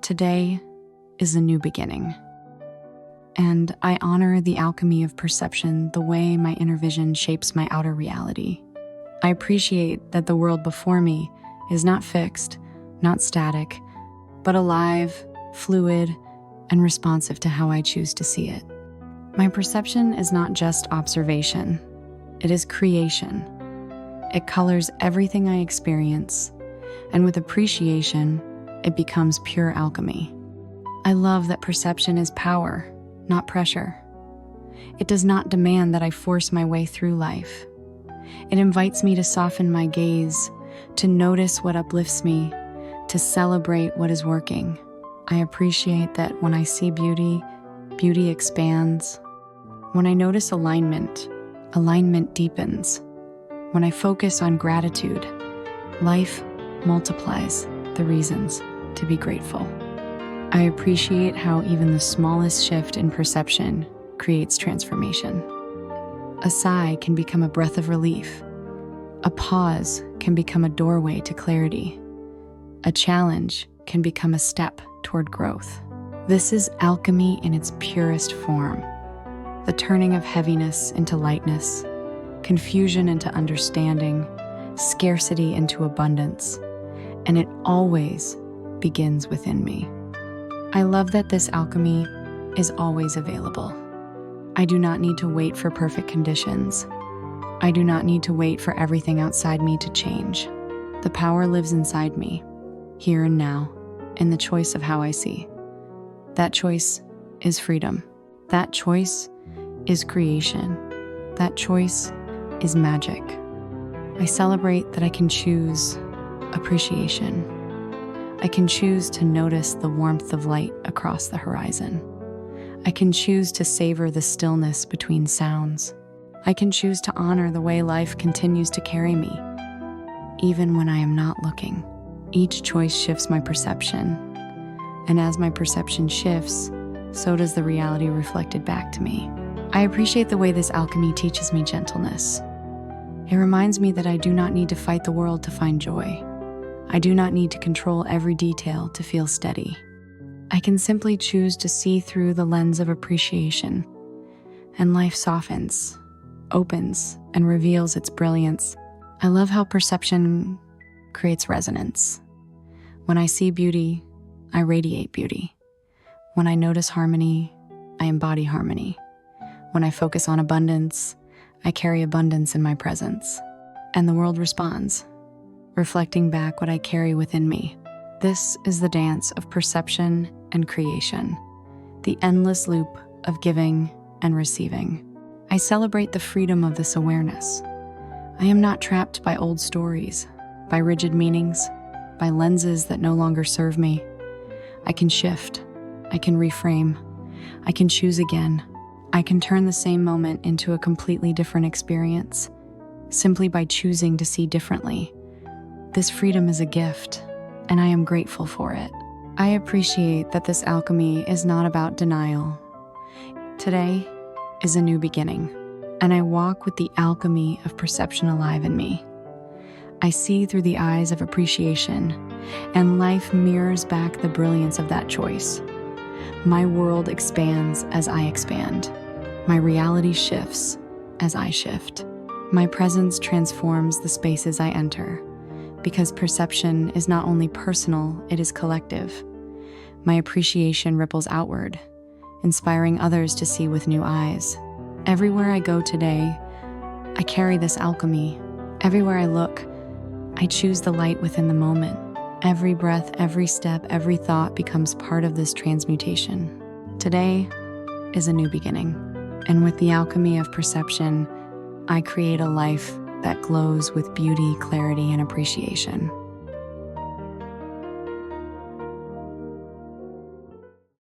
Today is a new beginning, and I honor the alchemy of perception, the way my inner vision shapes my outer reality. I appreciate that the world before me is not fixed, not static, but alive, fluid, and responsive to how I choose to see it. My perception is not just observation, it is creation. It colors everything I experience, and with appreciation, it becomes pure alchemy. I love that perception is power, not pressure. It does not demand that I force my way through life. It invites me to soften my gaze, to notice what uplifts me, to celebrate what is working. I appreciate that when I see beauty, beauty expands. When I notice alignment, alignment deepens. When I focus on gratitude, life multiplies the reasons to be grateful. I appreciate how even the smallest shift in perception creates transformation. A sigh can become a breath of relief. A pause can become a doorway to clarity. A challenge can become a step toward growth. This is alchemy in its purest form. The turning of heaviness into lightness, confusion into understanding, scarcity into abundance, and it always begins within me. I love that this alchemy is always available. I do not need to wait for perfect conditions. I do not need to wait for everything outside me to change. The power lives inside me, here and now, in the choice of how I see. That choice is freedom. That choice is creation. That choice is magic. I celebrate that I can choose appreciation. I can choose to notice the warmth of light across the horizon. I can choose to savor the stillness between sounds. I can choose to honor the way life continues to carry me, even when I am not looking. Each choice shifts my perception, and as my perception shifts, so does the reality reflected back to me. I appreciate the way this alchemy teaches me gentleness. It reminds me that I do not need to fight the world to find joy. I do not need to control every detail to feel steady. I can simply choose to see through the lens of appreciation, and life softens, opens, and reveals its brilliance. I love how perception creates resonance. When I see beauty, I radiate beauty. When I notice harmony, I embody harmony. When I focus on abundance, I carry abundance in my presence. And the world responds, reflecting back what I carry within me. This is the dance of perception and creation, the endless loop of giving and receiving. I celebrate the freedom of this awareness. I am not trapped by old stories, by rigid meanings, by lenses that no longer serve me. I can shift. I can reframe. I can choose again. I can turn the same moment into a completely different experience, simply by choosing to see differently. This freedom is a gift, and I am grateful for it. I appreciate that this alchemy is not about denial. Today is a new beginning, and I walk with the alchemy of perception alive in me. I see through the eyes of appreciation, and life mirrors back the brilliance of that choice. My world expands as I expand. My reality shifts as I shift. My presence transforms the spaces I enter, because perception is not only personal, it is collective. My appreciation ripples outward, inspiring others to see with new eyes. Everywhere I go today, I carry this alchemy. Everywhere I look, I choose the light within the moment. Every breath, every step, every thought becomes part of this transmutation. Today is a new beginning, and with the alchemy of perception, I create a life that glows with beauty, clarity, and appreciation.